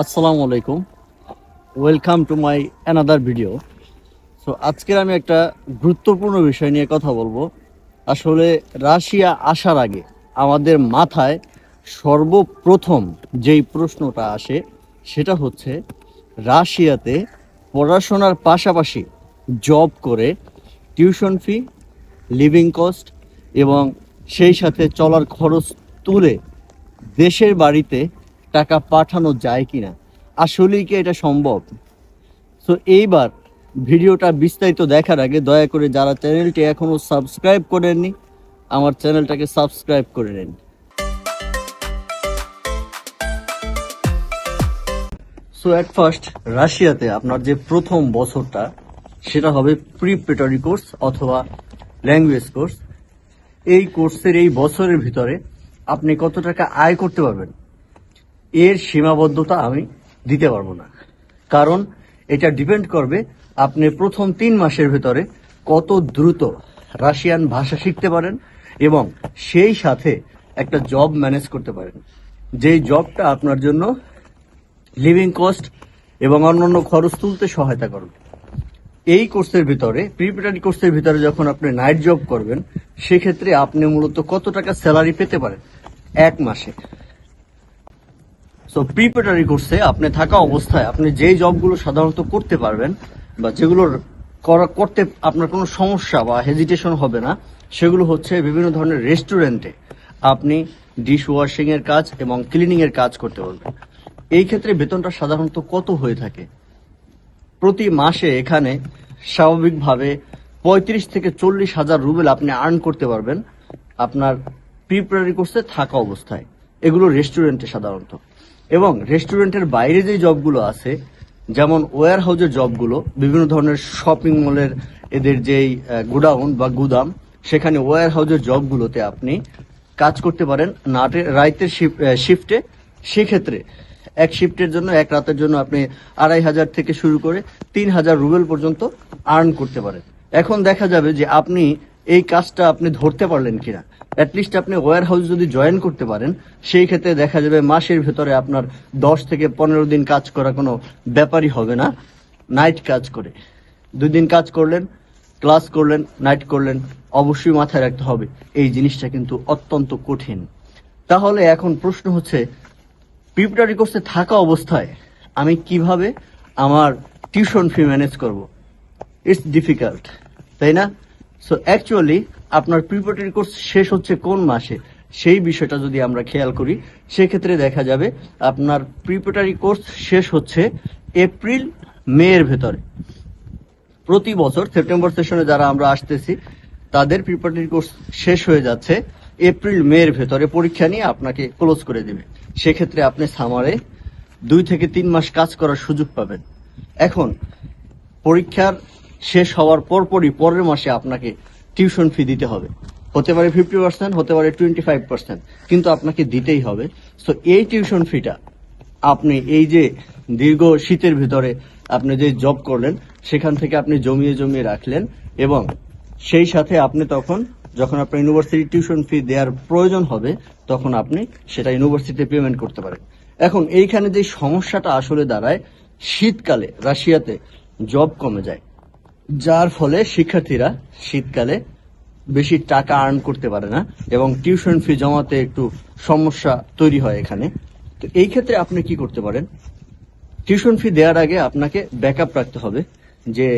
আসসালামু আলাইকুম, welcome to my another video. So আজকের আমি একটা গুরুত্বপূর্ণ বিষয় নিয়ে কথা বলবো। আসলে রাশিয়া আসার আগে আমাদের মাথায় সর্বপ্রথম যেই প্রশ্নটা আসে সেটা হচ্ছে রাশিয়াতে পড়াশোনার পাশাপাশি জব করে টিউশন ফি, লিভিং কস্ট এবং সেই সাথে চলার খরচ তুলে দেশের বাড়িতে টাকা পাঠানো যায় কিনা, আসলেই কি এটা সম্ভব? সো এইবার ভিডিওটা বিস্তারিত দেখার আগে দয়া করে যারা চ্যানেলটি এখনো সাবস্ক্রাইব করেননি আমার চ্যানেলটাকে সাবস্ক্রাইব করে নিন। সো অ্যাট ফার্স্ট রাশিয়াতে আপনার যে প্রথম বছরটা সেটা হবে প্রিপারেটরি কোর্স অথবা ল্যাঙ্গুয়েজ কোর্স। এই কোর্সের এই বছরের ভিতরে আপনি কত টাকা আয় করতে পারবেন এর সীমাবদ্ধতা আমি দিতে পারবো না, কারণ এটা ডিপেন্ড করবে আপনি প্রথম 3 মাসের ভিতরে কত দ্রুত রাশিয়ান ভাষা শিখতে পারেন এবং সেই সাথে একটা জব ম্যানেজ করতে পারেন, যেই জবটা আপনার জন্য লিভিং কস্ট এবং অন্যান্য খরচ তুলতে সহায়তা করবে। এই কোর্সের ভিতরে প্রিপারেটরি কোর্সের ভিতরে যখন আপনি নাইট জব করবেন সেক্ষেত্রে আপনি মূলত কত টাকা স্যালারি পেতে পারেন এক মাসে। সো প্রিপারেটরি কোর্সে আপনি থাকা অবস্থায় আপনি যেই জবগুলো সাধারণত করতে পারবেন বা যেগুলোর করতে আপনার কোনো সমস্যা বা হেজিটেশন হবে না, সেগুলো হচ্ছে বিভিন্ন ধরনের রেস্টুরেন্টে আপনি ডিশ ওয়াশিং এর কাজ এবং ক্লিনিং এর কাজ করতে পারবেন। এই ক্ষেত্রে বেতনটা সাধারণত কত হয়ে থাকে? প্রতি মাসে এখানে স্বাভাবিকভাবে 35 থেকে 40 হাজার রুবেল আপনি আর্ন করতে পারবেন আপনার প্রিপারেটরি কোর্সে থাকা অবস্থায়। এগুলো রেস্টুরেন্টে সাধারণত, এবং রেস্টুরেন্টের বাইরে যে জবগুলো আছে যেমন ওয়্যার হাউসের জবগুলো, বিভিন্ন ধরনের শপিং মলের এদের যেই গোডাউন বা গুদাম, সেখানে ওয়্যার হাউসের জবগুলোতে আপনি কাজ করতে পারেন রাতের শিফটে। সেক্ষেত্রে এক শিফটের জন্য এক রাতের জন্য আপনি 2500 থেকে শুরু করে 3000 রুবেল পর্যন্ত আর্ন করতে পারেন। এখন দেখা যাবে যে আপনি এই কাজটা আপনি ধরতে পারলেন কিনা। অ্যাটলিস্ট আপনি ওয়্যার হাউস যদি জয়েন করতে পারেন সেই ক্ষেত্রে দেখা যাবে মাসের ভেতরে আপনার 10 থেকে 15 দিন কাজ করা কোনো ব্যাপারই হবে না। নাইট কাজ করে 2 দিন কাজ করলেন, ক্লাস করলেন, নাইট করলেন, অবশ্যই মাথায় রাখতে হবে এই জিনিসটা কিন্তু অত্যন্ত কঠিন। তাহলে এখন প্রশ্ন হচ্ছে প্রিপারেটরি কোর্সে থাকা অবস্থায় আমি কিভাবে আমার টিউশন ফি ম্যানেজ করব? ইটস ডিফিকাল্ট, তাই না? সো অ্যাকচুয়ালি আপনার প্রিপারেটরি কোর্স শেষ হচ্ছে কোন মাসে সেই বিষয়টা যদি আমরা খেয়াল করি সেক্ষেত্রে দেখা যাবে আপনার প্রিপারেটরি কোর্স শেষ হচ্ছে এপ্রিল মে এর ভেতরে। প্রতি বছর সেপ্টেম্বর সেশনে যারা আমরা আসতেছি তাদের প্রিপারেটরি কোর্স শেষ হয়ে যাচ্ছে এপ্রিল মে এর ভেতরে, পরীক্ষা নিয়ে আপনাকে ক্লোজ করে দেবে। সেক্ষেত্রে আপনি সামারে 2 থেকে 3 মাস কাজ করার সুযোগ পাবেন। এখন পরীক্ষার শেষ হওয়ার পরপরই পরের মাসে আপনাকে টিউশন ফি দিতে হবে। হতে পারে 50%, হতে পারে 25%, কিন্তু আপনাকে দিতেই হবে। সো এই টিউশন ফিটা আপনি এই যে দীর্ঘ শীতের ভিতরে আপনি যে জব করলেন সেখান থেকে আপনি জমিয়ে জমিয়ে রাখলেন, এবং সেই সাথে আপনি তখন যখন আপনার ইউনিভার্সিটি টিউশন ফি দেওয়ার প্রয়োজন হবে তখন আপনি সেটা ইউনিভার্সিটিতে পেমেন্ট করতে পারেন। এখন এইখানে যে সমস্যাটা আসলে দাঁড়ায়, শীতকালে রাশিয়াতে জব কমে যায়, যার ফলে শিক্ষার্থীরা শীতকালে বেশি টাকা আর্ন করতে পারে না এবং টিউশন ফি জমাতে একটু সমস্যা তৈরি হয় এখানে। তো এই ক্ষেত্রে আপনি কি করতে পারেন? টিউশন ফি দেওয়ার আগে আপনাকে ব্যাকআপ রাখতে হবে, যে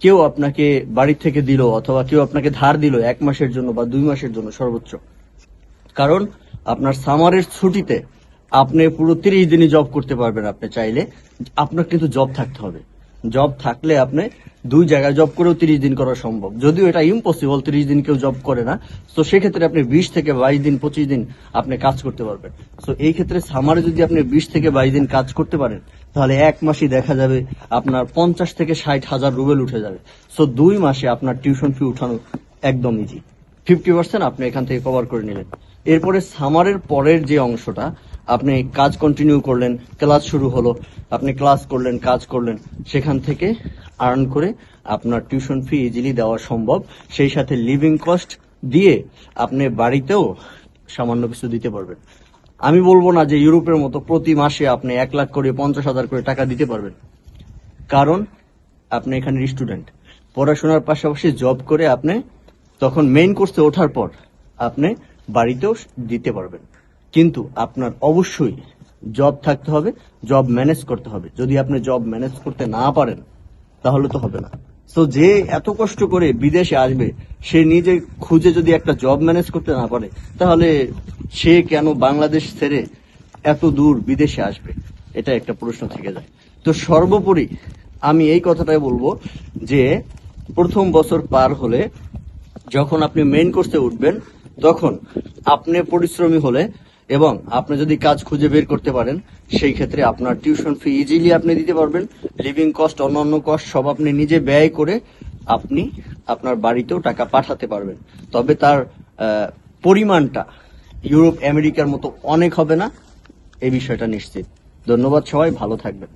কেউ আপনাকে বাড়ি থেকে দিল অথবা কেউ আপনাকে ধার দিল 1 মাসের জন্য বা 2 মাসের জন্য সর্বোচ্চ। কারণ আপনার সামারের ছুটিতে আপনি পুরো 30 দিনই জব করতে পারবেন আপনি চাইলে। আপনার কিন্তু জব থাকতে হবে। জব থাকলে আপনি 2 জায়গায় জব করেও 30 দিন করা সম্ভব, যদিও এটা ইম্পসিবল, 30 দিন কেউ জব করে না। তো সেক্ষেত্রে আপনি 20 থেকে 22 দিন 25 দিন আপনি কাজ করতে পারবেন। তো এই ক্ষেত্রে সামারে যদি আপনি 20 থেকে 22 দিন কাজ করতে পারেন তাহলে 1 মাসই দেখা যাবে আপনার 50 থেকে 60 হাজার রুবেল উঠে যাবে। সো 2 মাসে আপনার টিউশন ফি উঠানো একদম ইজি। 50% আপনি এখান থেকে কভার করে নিলেন। এরপরে সামারের পরের যে অংশটা আপনি কাজ কন্টিনিউ করলেন, ক্লাস শুরু হলো, আপনি ক্লাস করলেন, কাজ করলেন, সেখান থেকে আর্ন করে আপনার টিউশন ফি ইজিলি দেওয়া সম্ভব। সেই সাথে লিভিং কস্ট দিয়ে আপনি বাড়িতেও সামান্য কিছু দিতে পারবেন। আমি বলবো না যে ইউরোপের মতো প্রতি মাসে আপনি 1 লাখ করে 50,000 করে টাকা দিতে পারবেন, কারণ আপনি এখানে স্টুডেন্ট। পড়াশোনার পাশাপাশি জব করে আপনি তখন মেইন কোর্সে ওঠার পর আপনি বাড়িতেও দিতে পারবেন। কিন্তু আপনার অবশ্যই জব থাকতে হবে, জব ম্যানেজ করতে হবে। যদি আপনি জব ম্যানেজ করতে না পারেন তাহলে তো হবে না। তো যে এত কষ্ট করে বিদেশে আসবে, সে নিজে খুঁজে যদি একটা জব ম্যানেজ করতে না পারে, তাহলে সে কেন বাংলাদেশ ছেড়ে এত দূর বিদেশে আসবে? এটা একটা প্রশ্ন থেকে যায়। তো সর্বোপরি আমি এই কথাটাই বলবো যে প্রথম বছর পার হলে যখন আপনি মেইন কোর্সে উঠবেন, তখন আপনি পরিশ্রমী হলে এবং আপনি যদি কাজ খুঁজে বের করতে পারেন, সেই ক্ষেত্রে আপনার টিউশন ফি ইজিলি আপনি দিতে পারবেন। লিভিং কস্ট, অন্যান্য কস্ট সব আপনি নিজে ব্যয় করে আপনি আপনার বাড়িতেও টাকা পাঠাতে পারবেন। তবে তার পরিমাণটা ইউরোপ আমেরিকার মতো অনেক হবে না, এই বিষয়টা নিশ্চিত। ধন্যবাদ, সবাই ভালো থাকবেন।